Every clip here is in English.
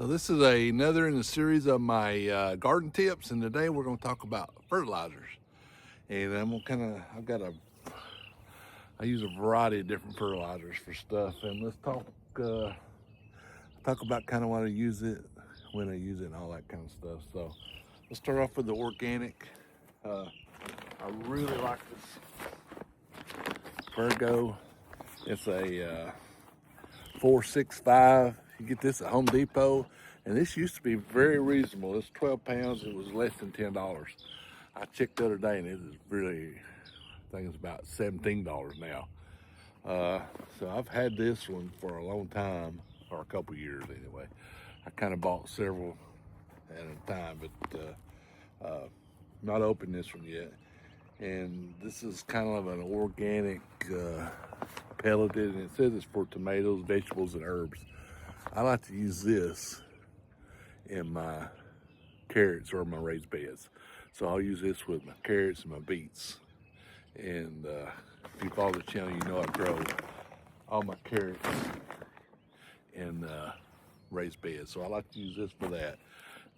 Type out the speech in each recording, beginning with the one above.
So this is another in the series of my garden tips, and today we're going to talk about fertilizers. And I'm gonna I use a variety of different fertilizers for stuff, and let's talk about kind of when I use it, and all that kind of stuff. So let's start off with the organic. I really like this Virgo. It's a 465. You get this at Home Depot, and this used to be very reasonable. It's 12 pounds. It was less than $10. I checked the other day, and it is really, I think it's about $17 now. So I've had this one for a long time, or a couple years anyway. I kind of bought several at a time, but not opened this one yet. And this is kind of an organic pelleted, and it says it's for tomatoes, vegetables, and herbs. I like to use this in my carrots or my raised beds. So I'll use this with my carrots and my beets. And if you follow the channel, you know I grow all my carrots in raised beds. So I like to use this for that.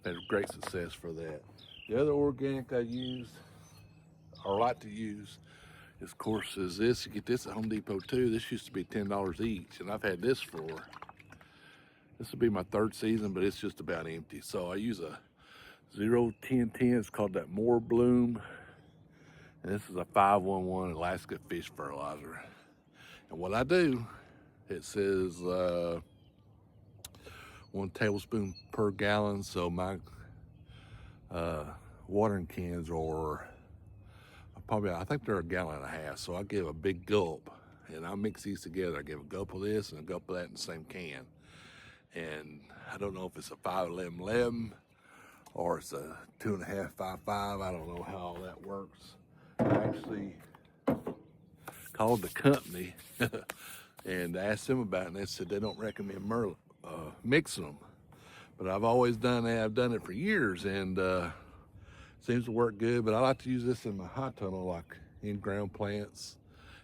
Had great success for that. The other organic I use, or like to use, of course, is this. You get this at Home Depot too. This used to be $10 each, and I've had this for, this will be my third season, but it's just about empty. So I use a 0-10-10. It's called that More Bloom, and this is a 511 Alaska fish fertilizer. And what I do, it says 1 tablespoon per gallon. So my watering cans are probably, I think they're 1.5 gallons. So I give a big gulp, and I mix these together. I give a gulp of this and a gulp of that in the same can. And I don't know if it's a 5-11-11 or it's a 2.5-5-5. I don't know how all that works. I actually called the company and asked them about it, and they said they don't recommend mixing them. But I've always done that. I've done it for years, and seems to work good. But I like to use this in my high tunnel, like in-ground plants,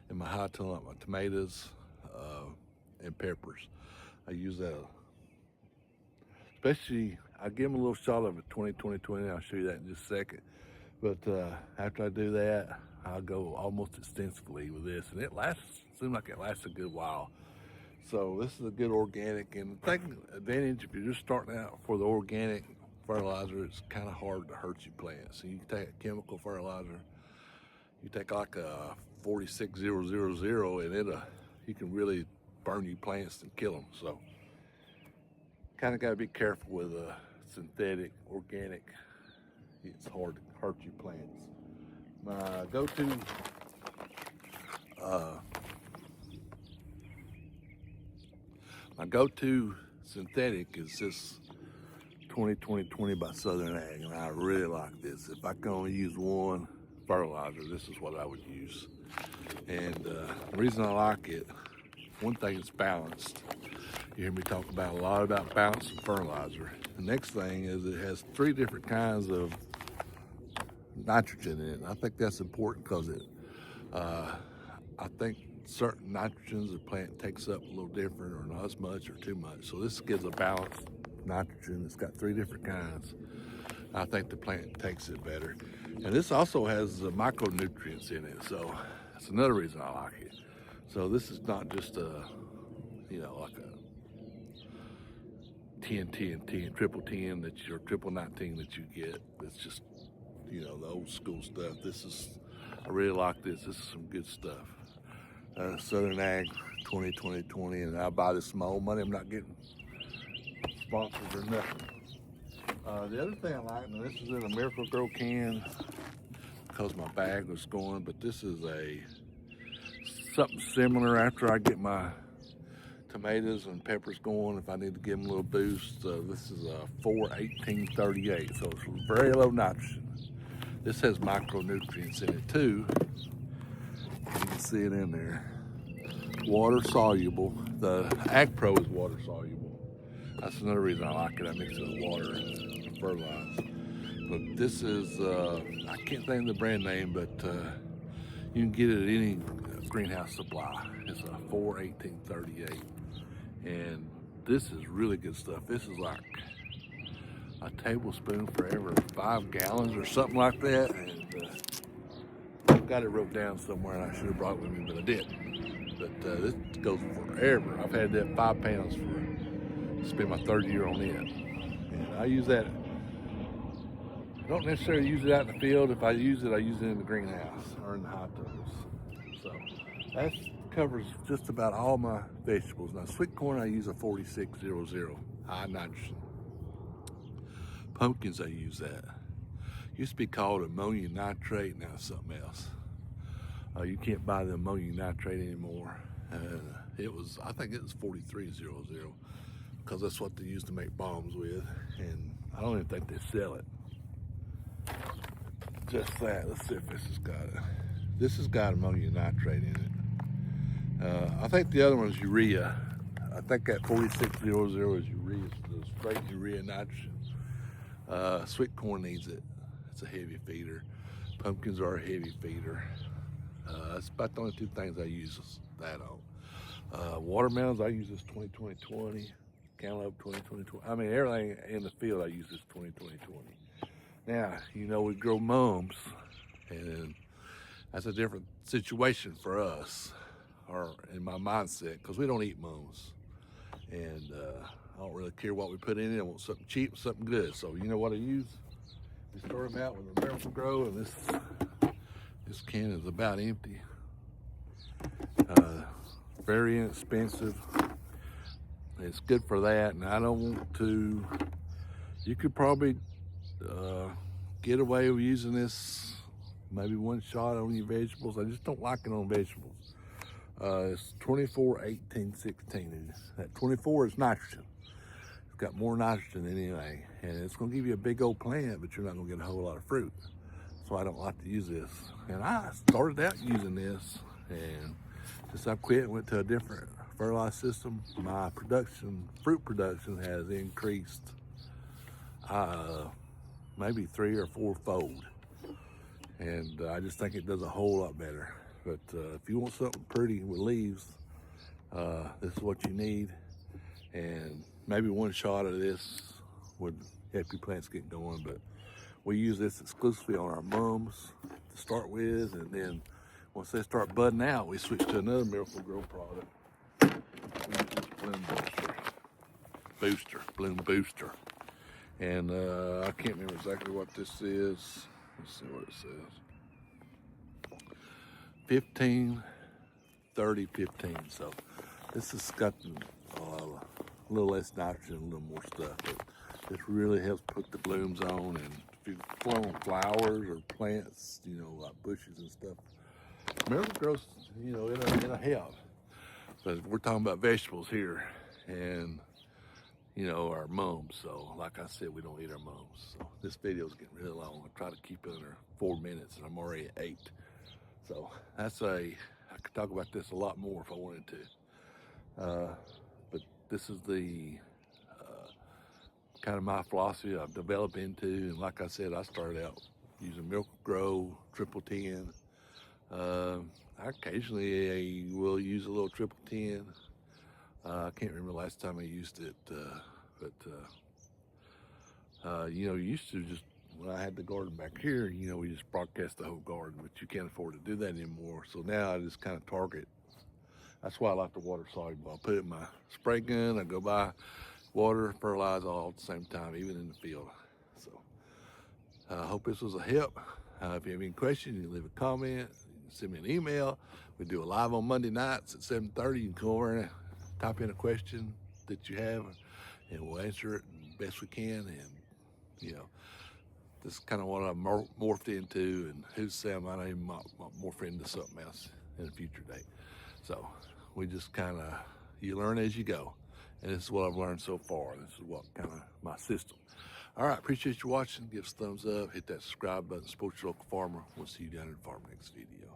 in my high tunnel, like my tomatoes and peppers. I use that, especially, I give them a little shot of a 20-20-20. I'll show you that in just a second. But after I do that, I'll go almost extensively with this, and it seems like it lasts a good while. So this is a good organic, and the advantage if you're just starting out for the organic fertilizer, it's kind of hard to hurt your plants. So you can take a chemical fertilizer, you take like a 46000, and you can really burn your plants and kill them. So kind of got to be careful with synthetic, organic. It's hard to hurt your plants. My go-to synthetic is this 20-20-20 by Southern Ag, and I really like this. If I can only use one fertilizer, this is what I would use. And the reason I like it, one thing, it's balanced. You hear me talk about a lot about balance of fertilizer. The next thing is it has 3 different kinds of nitrogen in it. And I think that's important because I think certain nitrogens the plant takes up a little different, or not as much or too much. So this gives a balanced nitrogen. It's got 3 different kinds. I think the plant takes it better. And this also has micronutrients in it, so that's another reason I like it. So this is not just like a 10-10-10, triple 10 or triple 19 that you get. It's just, the old school stuff. I really like this. This is some good stuff. Southern Ag 20-20-20, and I buy this with my own money. I'm not getting sponsored or nothing. The other thing I like, now this is in a Miracle-Gro can because my bag was going, but this is something similar after I get my tomatoes and peppers going. If I need to give them a little boost, this is a 4-18-38, so it's very low nitrogen. This has micronutrients in it too. You can see it in there. Water soluble. The Ag Pro is water soluble. That's another reason I like it. I mix it with water and fertilize. But this is, I can't think of the brand name, but you can get it at any greenhouse supply. It's a 4-18-38. And this is really good stuff. This is like a tablespoon for every 5 gallons or something like that. And I've got it wrote down somewhere, and I should have brought it with me, but I didn't. But this goes forever. I've had that 5 pounds for, it's been my 3rd year on it. And I use that, I don't necessarily use it out in the field. If I use it in the greenhouse or in the hot tubs. So that covers just about all my vegetables. Now sweet corn, I use a 4600, high nitrogen. Pumpkins, I use that. Used to be called ammonium nitrate, now it's something else. You can't buy the ammonium nitrate anymore. I think it was 4300, because that's what they used to make bombs with, and I don't even think they sell it. Just that. Let's see if this has got it. This has got ammonium nitrate in it. I think the other one is urea. I think that 4600 is urea, the straight urea nitrogen. Sweet corn needs it. It's a heavy feeder. Pumpkins are a heavy feeder. That's about the only 2 things I use that on. Watermelons, I use this 20-20-20. Cantaloupe 20-20-20. I mean, everything in the field, I use this 20-20-20. Now, you know, we grow mums, and that's a different situation for us, or in my mindset, because we don't eat mums. And I don't really care what we put in it. I want something cheap, something good. So you know what I use? We start them out with a Miracle Grow, and this can is about empty. Very inexpensive. It's good for that, and I don't want to. You could probably get away with using this maybe 1 shot on your vegetables. I just don't like it on vegetables. It's 24, 18, 16. That 24 is nitrogen. It's got more nitrogen than anything, and it's going to give you a big old plant, but you're not going to get a whole lot of fruit. So I don't like to use this. And I started out using this, and since I quit and went to a different fertilizer system, my fruit production has increased maybe 3 or 4 fold. And I just think it does a whole lot better. But if you want something pretty with leaves, this is what you need. And maybe 1 shot of this would help your plants get going. But we use this exclusively on our mums to start with, and then once they start budding out, we switch to another Miracle Grow product. We use this bloom booster. And I can't remember exactly what this is. Let's see what it says. 15, 30, 15. So this has got a little less nitrogen, a little more stuff. But this really helps put the blooms on. And if you're growing flowers or plants, you know, like bushes and stuff, Miracle Grow's, you know, it'll help. But we're talking about vegetables here, and you know, our mums. So like I said, we don't eat our mums. So this video is getting really long. I try to keep it under 4 minutes, and I'm already at 8. So I could talk about this a lot more if I wanted to. But this is the kind of my philosophy I've developed into. And like I said, I started out using Miracle Grow, Triple 10. I occasionally will use a little Triple 10. I can't remember the last time I used it, but you know, you used to just, when I had the garden back here, you know, we just broadcast the whole garden, but you can't afford to do that anymore. So now I just kind of target. That's why I like the water soluble. I put it in my spray gun, I go by, water, fertilize all at the same time, even in the field. So I hope this was a help. If you have any questions, you can leave a comment, you can send me an email. We do a live on Monday nights at 7:30. You can come over and type in a question that you have, and we'll answer it the best we can. And you know, this is kind of what I've morphed into, and who's to say I might even morph into something else in a future date. So we just kind of, you learn as you go, and this is what I've learned so far. This is what kind of my system. All right, appreciate you watching. Give us a thumbs up, hit that subscribe button, support your local farmer. We'll see you down in the farm next video.